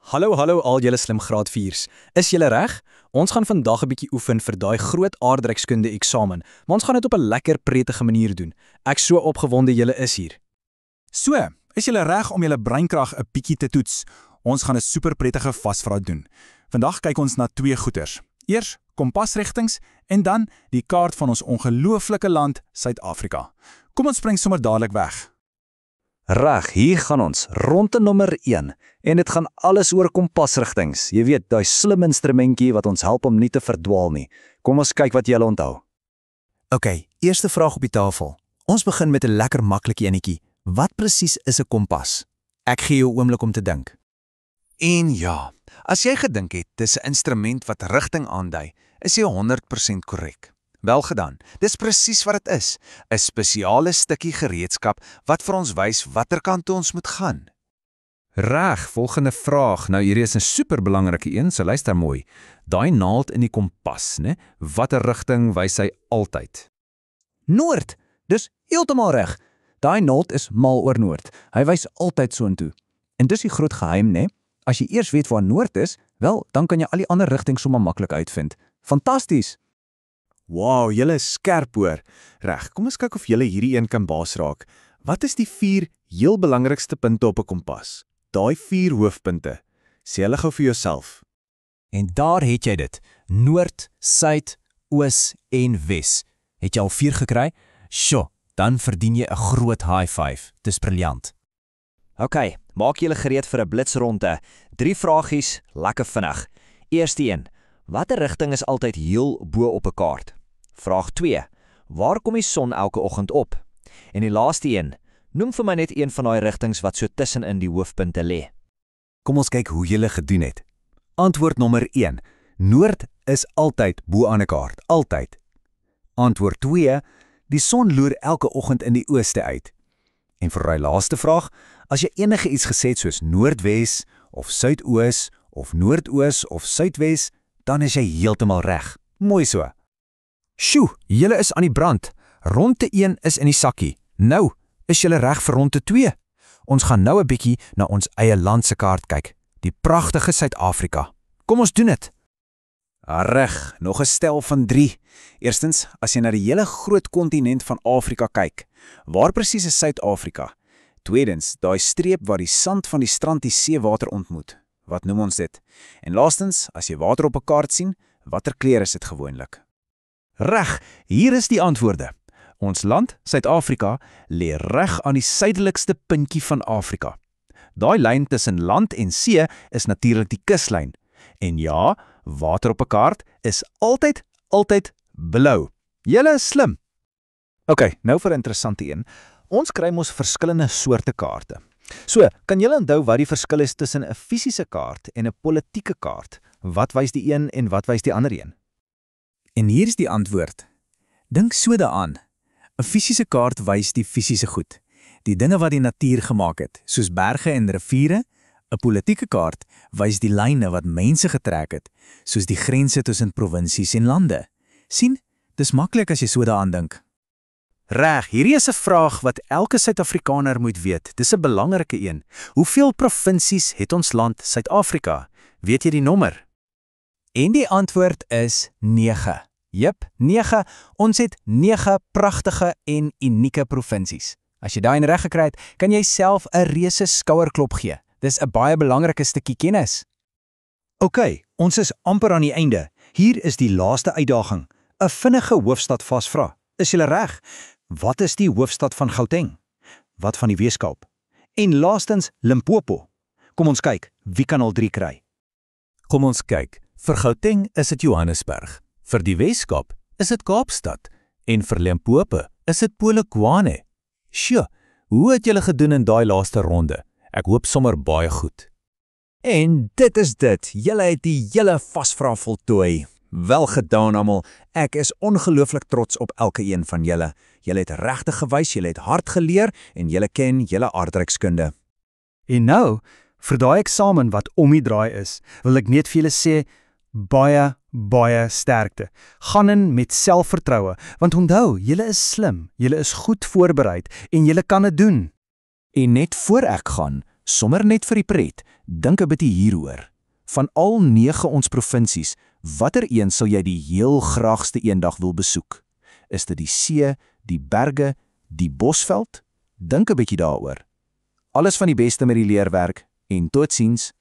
Hallo al julle slim graad 4's. Is julle reg? Ons gaan vandag 'n bietjie oefen vir daai groot aardrykskunde eksamen, maar ons gaan dit op 'n lekker prettige manier doen. Ek's so opgewonde julle is hier. So, is julle reg om julle breinkrag 'n bietjie te toets? Ons gaan 'n superprettige vasvraag doen. Vandag kyk ons na twee goeters. Eers kompasrigtings en dan die kaart van ons ongelooflike land, Suid-Afrika. Kom ons spring sommer dadelik weg. Reg, hier gaan ons, ronde nommer 1, en dit gaan alles oor kompasrigtings. Jy weet, daai slim instrumentjie wat ons help om nie te verdwaal nie. Kom ons kyk wat jy onthou. OK, eerste vraag op die tafel. Ons begin met 'n lekker maklike enetjie. Wat presies is 'n kompas? Ek gee jou 'n oomblik om te dink. En ja, as jy gedink het dis 'n instrument wat rigting aandui, is jy 100% korrek. Wel gedaan, dis presies wat dit is, 'n spesiale stukkie gereedskap wat vir ons wys watter kant toe ons moet gaan. Reg, volgende vraag. Nou hierdie is 'n superbelangrike een, so luister mooi. Daai naald in die kompas, né? Watter rigting wys hy altyd? Noord. Dis heeltemal reg. Daai naald is mal oor noord. Hy wys altyd soontoe. En dis die groot geheim, né? As jy eers weet waar noord is, wel, dan kan jy al die ander rigtings sommer maklik uitvind. Fantasties. Wow, julle is skerp hoor. Reg, kom ons kyk of julle hierdie een kan baas raak. Wat is die 4 heel belangrikste punte op 'n kompas? Daai 4 hoofpunte. Sê hulle gou vir jouself. En daar het jy dit. Noord, suid, oos en wes. Het jy al 4 gekry? Sjoe, dan verdien jy 'n groot high five. Dis briljant. OK, maak julle gereed vir 'n blitsronde. 3 vragies, lekker vinnig. Eerste een, watter rigting is altyd heel bo op 'n kaart? Vraag 2, waar kom die son elke oggend op? En die laaste een, noem vir my net een van daai rigtings wat so tussenin die hoofpunte lê. Kom ons kyk hoe julle gedoen het. Antwoord nommer 1. Noord is altyd bo aan 'n kaart, altyd. Antwoord 2. Die son loer elke oggend in die ooste uit. En vir daai laaste vraag, as jy enige iets gesê het soos noordwes of suidoos of noordoos of suidwes, dan is jy heeltemal reg. Mooi so. Sjoe, julle is aan die brand. Ronde 1 is in die sakkie. Nou, is julle reg vir ronde 2? Ons gaan nou 'n bietjie na ons eie land se kaart kyk, die pragtige Suid-Afrika. Kom ons doen dit. Reg, nog 'n stel van 3. Eerstens, as jy na die hele groot kontinent van Afrika kyk, waar presies is Suid-Afrika? Tweedens, daai streep waar die sand van die strand die seewater ontmoet. Wat noem ons dit? En laastens, as jy water op 'n kaart sien, watter kleur is dit gewoonlik? Reg, hier is die antwoorde. Ons land, Suid-Afrika, lê reg aan die suidelikste puntjie van Afrika. Daai lyn tussen land en see is natuurlik die kuslyn. En ja, water op 'n kaart is altyd blou. Julle is slim. OK, nou vir 'n interessante een. Ons kry mos verskillende soorte kaarte. So, kan julle onthou wat die verskil is tussen 'n fisiese kaart en 'n politieke kaart? Wat wys die een en wat wys die ander een? En hier is die antwoord. Dink so daaraan. 'n Fisiese kaart wys die fisiese goed, die dinge wat die natuur gemaak het, soos berge en riviere. 'n Politieke kaart wys die lyne wat mense getrek het, soos die grense tussen provinsies en lande. Sien, dis maklik as jy so daaraan dink. Reg, hierdie is 'n vraag wat elke Suid-Afrikaner moet weet. Dis 'n belangrike een. Hoeveel provinsies het ons land Suid-Afrika? Weet jy die nommer? En die antwoord is 9. Jep, 9. Ons het 9 pragtige en unieke provinsies. As jy daai reg gekry het, kan jy self 'n reuse skouerklop gee. Dis 'n baie belangrike stukkie kennis. OK, ons is amper aan die einde. Hier is die laaste uitdaging. 'n Vinnige hoofstad vasvra. Is julle reg? Wat is die hoofstad van Gauteng? Wat van die Weskaap? En laastens Limpopo. Kom ons kyk, wie kan al 3 kry? Kom ons kyk. Vir Gauteng is dit Johannesburg. Vir die Weskaap is dit Kaapstad. En vir Limpopo is dit Polokwane. Sjoe, hoe het julle gedoen in daai laaste ronde? Ek hoop sommer baie goed. En dit is dit. Julle het die hele vasvraag voltooi. Wel gedaan almal. Ek is ongelooflik trots op elke een van julle. Julle het regtig gewys, julle het hard geleer en julle ken julle aardrykskunde. En nou, vir daai eksamen wat om die draai is, wil ek net vir julle sê, baie sterkte. Gaan in met selfvertroue, want onthou, julle is slim, julle is goed voorberei en julle kan dit doen. En net voor ek gaan, Sommer net vir die pret, dink 'n bietjie hieroor. Van al 9 ons provinsies, watter een sal jy die heel graagste eendag wil besoek? Is dit die see, die berge, die bosveld? Dink 'n bietjie daaroor. Alles van die beste met die leerwerk en totsiens.